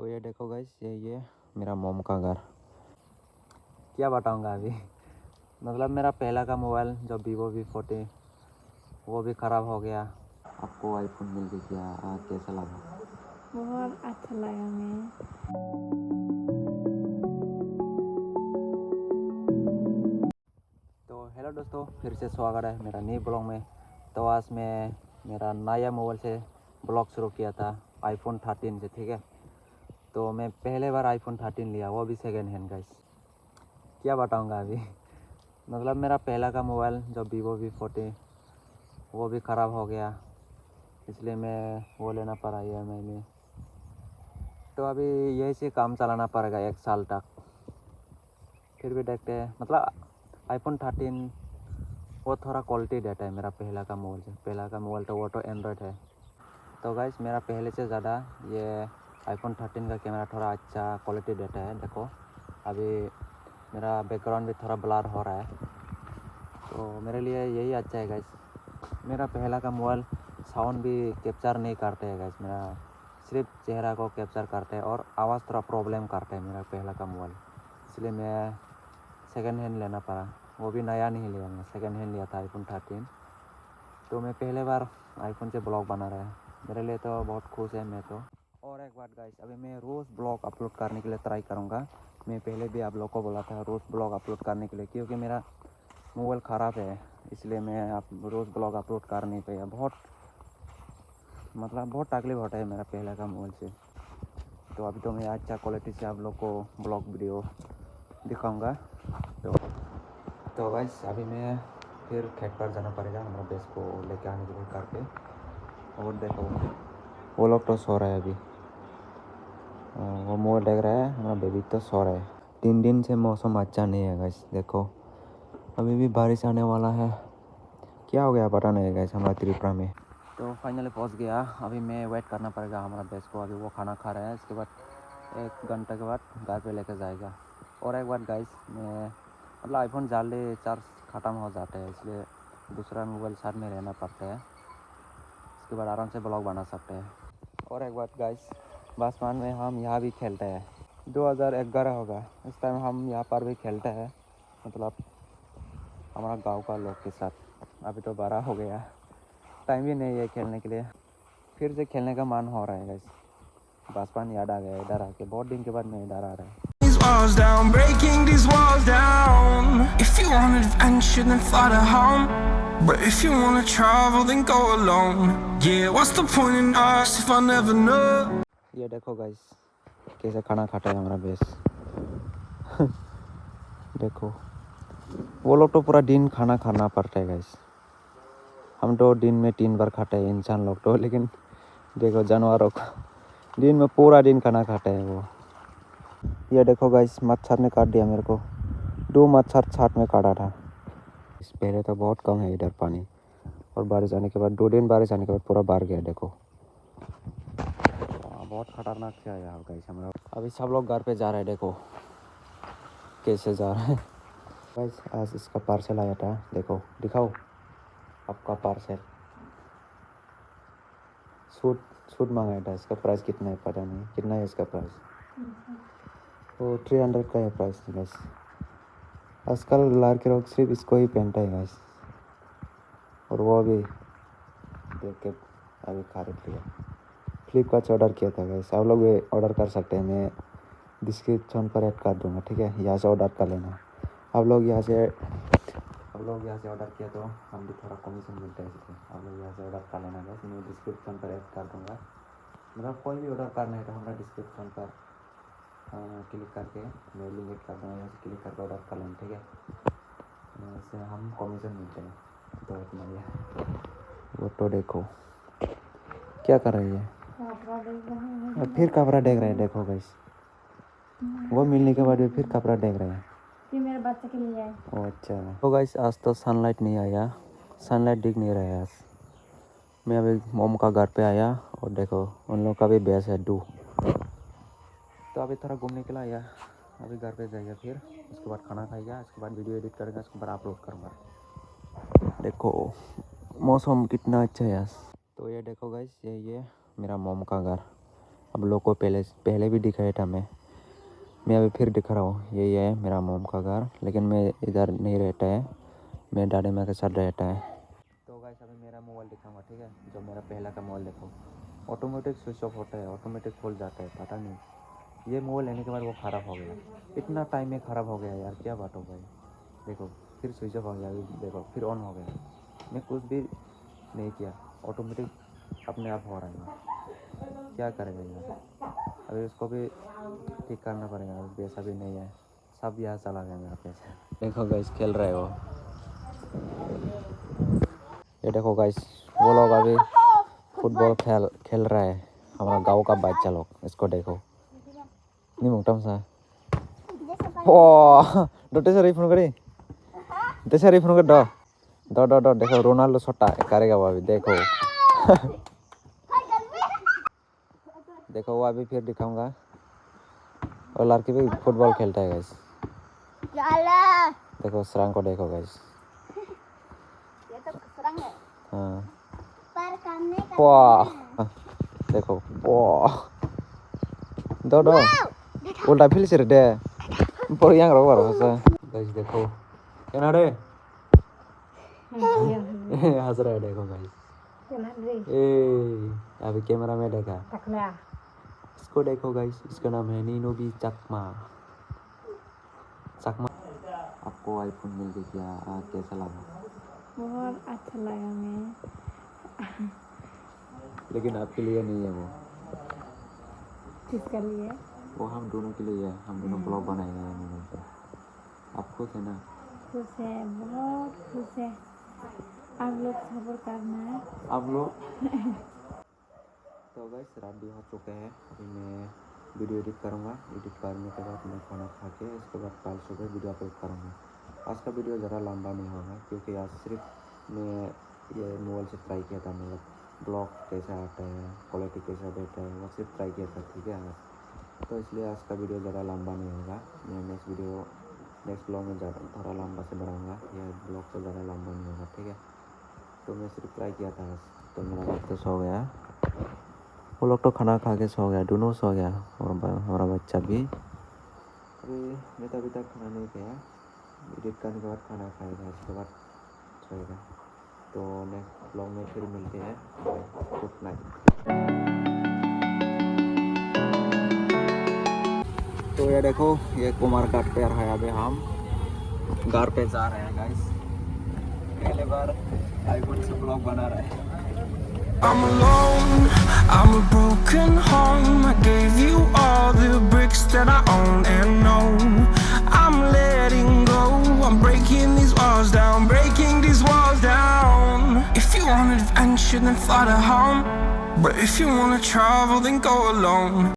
तो ये देखो गाइस, ये मेरा मोम का घर। क्या बताऊंगा अभी। मतलब मेरा पहला का मोबाइल जो वीवो V40 वो भी ख़राब हो गया। आपको आईफोन मिल गया, कैसा लगा? बहुत अच्छा लगा मैं। तो हेलो दोस्तों, फिर से स्वागत है मेरा नए ब्लॉग में। तो आज मैं मेरा नया मोबाइल से ब्लॉग शुरू किया था आईफोन 13 से, ठीक है। तो मैं पहले बार आईफोन 13 लिया, वो भी सेकेंड हैंड गाइस। क्या बताऊंगा अभी। मतलब मेरा पहला का मोबाइल जो वीवो V40 वो भी ख़राब हो गया, इसलिए मैं वो लेना पड़ा EMI में। तो अभी यही से काम चलाना पड़ेगा 1 साल तक, फिर भी देखते हैं। मतलब आईफोन 13 वो थोड़ा क्वालिटी देता है मेरा पहला का मोबाइल से। पहला का मोबाइल तो वो तो एंड्रॉयड है। तो गाइस मेरा पहले से ज़्यादा ये आईफोन 13 का कैमरा थोड़ा अच्छा क्वालिटी देता है। देखो अभी मेरा बैकग्राउंड भी थोड़ा ब्लर हो रहा है, तो मेरे लिए यही अच्छा है गाइस। मेरा पहला का मोबाइल साउंड भी कैप्चर नहीं करते है गाइस, मेरा सिर्फ चेहरा को कैप्चर करते हैं और आवाज़ थोड़ा प्रॉब्लम करता है मेरा पहला का मोबाइल। इसलिए मैं सेकेंड हैंड लेना पड़ा, वो भी नया नहीं लिया, मैं सेकेंड हैंड लिया था आईफोन 13। तो मैं पहले बार आईफोन से ब्लॉग बना रहा है, मेरे लिए तो बहुत खुश है मैं तो। और एक बात गाइस, अभी मैं रोज़ ब्लॉग अपलोड करने के लिए ट्राई करूँगा। मैं पहले भी आप लोग को बोला था रोज़ ब्लॉग अपलोड करने के लिए, क्योंकि मेरा मोबाइल ख़राब है, इसलिए मैं आप रोज़ ब्लॉग अपलोड कर नहीं पाया। बहुत तकलीफ होता है मेरा पहले का मोबाइल से। तो अभी तो मैं अच्छा क्वालिटी से आप लोग को ब्लॉग वीडियो दिखाऊंगा। तो गाइस अभी मैं फिर खेत पर जाना पड़ेगा हमारा बेस को लेके आने के लिए करके। और देखो वो लोग तो सो रहा है अभी, वो मोबाइल देख रहा है, हमारा बेबी तो सो रहा है। 3 दिन से मौसम अच्छा नहीं है गाइस। देखो अभी भी बारिश आने वाला है, क्या हो गया पता नहीं गाइस हमारा त्रिपुरा में। तो फाइनली पहुंच गया। अभी मैं वेट करना पड़ेगा हमारा बेस को। अभी वो खाना खा रहा है, इसके बाद 1 घंटे के बाद घर पे लेकर जाएगा। और एक बार गाइस, मैं मतलब आईफोन जल्दी चार्ज ख़त्म हो जाता है, इसलिए दूसरा मोबाइल साथ में रहना पड़ता है। इसके बाद आराम से ब्लॉग बना सकते हैं। और एक बात गाइस, बासमान में हम यहाँ भी खेलते हैं। 2011 होगा, इस टाइम हम यहाँ पर भी खेलते हैं, मतलब हमारा गांव का लोग के साथ। अभी तो बड़ा हो गया, टाइम भी नहीं है खेलने के लिए। फिर से खेलने का मन हो रहा है गाइस। बासमान याद आ गया इधर आके, बहुत दिन के बाद मैं इधर आ रहा है। These walls down, breaking these walls down. If you want adventure, then fly to home. But if you wanna travel, then go alone. Yeah, what's the point in us if I never know? ये देखो guys कैसे खाना खाता है हमारा base. देखो वो लोग तो पूरा दिन खाना खाना पड़ता है गाइस। हम तो दिन में 3 बार खाते हैं इंसान लोग तो, लेकिन देखो जानवरों का दिन में पूरा दिन खाना खाते हैं वो। ये देखो गाइस मच्छर ने काट दिया मेरे को, 2 मच्छर साथ में काटा था। इस पहले तो बहुत कम है इधर पानी, और बारिश आने के बाद 2 दिन बारिश आने के बाद पूरा भर गया। देखो बहुत खतरनाक से आया गाइस हमारा। अभी सब लोग घर पे जा रहे हैं, देखो कैसे जा रहे हैं गाइस। आज इसका पार्सल आया था, देखो दिखाओ आपका पार्सल। सूट मंगाया था, इसका प्राइस कितना है पता नहीं, कितना है इसका प्राइस। वो 300 का है प्राइस गाइस। आजकल लड़के लोग सिर्फ इसको ही पहनता है गाइस, और वो भी देख के अभी खरीद लिया। फ्लिपकार्ट से ऑर्डर किया था गाइस, आप लोग भी ऑर्डर कर सकते हैं, मैं डिस्क्रिप्शन पर ऐड कर दूँगा, ठीक है। यहाँ से ऑर्डर कर लेना। आप लोग यहाँ से ऑर्डर किया तो हम भी थोड़ा कमीशन मिलता है, इसलिए आप लोग यहाँ से ऑर्डर कर लेना गाइस। मैं डिस्क्रिप्शन पर ऐड कर दूँगा। मतलब कोई भी ऑर्डर करना है तो हमारा डिस्क्रिप्शन पर क्लिक करके मैं लिंक ऐड कर दूँगा, यहाँ से क्लिक करके ऑर्डर कर लेना, ठीक है। इससे हम कमीशन मिलते हैं। तो वो तो देखो क्या कर रही है, फिर कपड़ा देख रहे हैं। देखो गाइस वो मिलने के बाद भी फिर कपड़ा देख रहे हैं। ये मेरे बच्चे के लिए है। ओ अच्छा। तो गाइस आज तो सनलाइट नहीं आया, सनलाइट दिख नहीं रहा है आज। मैं अभी मोम का घर पे आया और देखो उन लोग का भी भैंस है 2। तो अभी थोड़ा घूमने के लिए आया, अभी घर पे जाएगा, फिर उसके बाद खाना खाएगा, उसके बाद वीडियो एडिट करेगा, उसके बाद अपलोड करूँगा। देखो मौसम कितना अच्छा है आज। तो ये देखो गाइस, ये मेरा मोम का घर। आप लोग को पहले भी दिखाया था मैं अभी फिर दिखा रहा हूँ। यही है मेरा मोम का घर, लेकिन मैं इधर नहीं रहता है, मैं दादी माँ के साथ रहता है। तो गाइस अभी मेरा मोबाइल दिखाऊंगा, ठीक है। जो मेरा पहला का मोबाइल देखो, ऑटोमेटिक स्विच ऑफ होता है, ऑटोमेटिक खुल जाता है, पता नहीं। ये मोबाइल लेने के बाद वो ख़राब हो गया, इतना टाइम में ख़राब हो गया यार, क्या बात हो भाई। देखो फिर स्विच ऑफ हो गया, अभी देखो फिर ऑन हो गया, मैं कुछ भी नहीं किया, ऑटोमेटिक अपने आप हो रहा है। क्या करेगा यार, अभी उसको भी ठीक करना पड़ेगा। अभी पैसा भी नहीं है, सब यहाँ चला गया मेरा पैसा। देखो गाइस खेल रहे हो, ये देखो गाइस वो लोग अभी फुटबॉल खेल रहा है, हमारा गांव का बच्चा लोग। इसको देखो नहीं मुक्तम सा ओ डोटे से फोन करी देसे फोन कर दो देखो रोनाल्डो शॉट करेगा वो अभी, देखो देखो वो अभी फिर दिखाऊंगा। और लड़की भी फुटबॉल खेलता है गाइस, देखो सरंग को देखो गाइस। हाँ वाह देखो वाह दो उल्टा फिल से दे पर yang रो बारो से गाइस देखो क्या ना रे हंस रहा है, देखो गाइस। ए अभी कैमरा में देखा, इसको देखो गाइस, इसका नाम है नीनोबी चकमा। आपको आईफोन मिल गया, कैसा लगा? बहुत अच्छा लगा मैं। लेकिन आपके लिए नहीं है वो, किसके लिए? वो हम दोनों के लिए है, हम दोनों ब्लॉग बनाएंगे मोबाइल पे। आप खुश है ना? खुश है, बहुत खुश है। आप लोग सब्र करना, आप लोग तो गाइस रात भी हो चुके हैं, अभी मैं वीडियो एडिट करूँगा। एडिट करने के बाद मैं खाना खा के इसके बाद कल सुबह वीडियो अपलोड करूँगा। आज का वीडियो ज़्यादा लंबा नहीं होगा, क्योंकि आज सिर्फ मैं ये मोबाइल से ट्राई किया था, मतलब ब्लॉग कैसा आता है, क्वालिटी कैसा देता है, वो सिर्फ ट्राई किया था, ठीक है आज। तो इसलिए आज का वीडियो ज़्यादा लंबा नहीं होगा। मैं नेक्स्ट ब्लॉग में ज़्यादा थोड़ा लंबा से बढ़ाऊँगा, यह ब्लॉग से ज़्यादा लंबा नहीं होगा, ठीक है। तो मैं सिर्फ ट्राई किया था आज। तो मेरा बात तो सो गया, वो लोग तो खाना खा के सो गया, दोनों सो गया, और हमारा बच्चा भी। अभी मैं तो अभी तक खाना नहीं खाया, एडिट करने के बाद खाना खाएगा, इसके बाद सोएगा। तो नेक्स्ट ब्लॉग में फिर मिलते हैं, गुड नाइट। तो ये देखो ये कुमार घाट पे है, अभी हम घर पे जा रहे हैं गाइस, पहले बार आईफोन से ब्लॉग बना रहे हैं। I'm alone, I'm a broken home. I gave you all the bricks that I own and know. I'm letting go, I'm breaking these walls down, breaking these walls down. If you want adventure, then fly to home. But if you wanna travel, then go alone.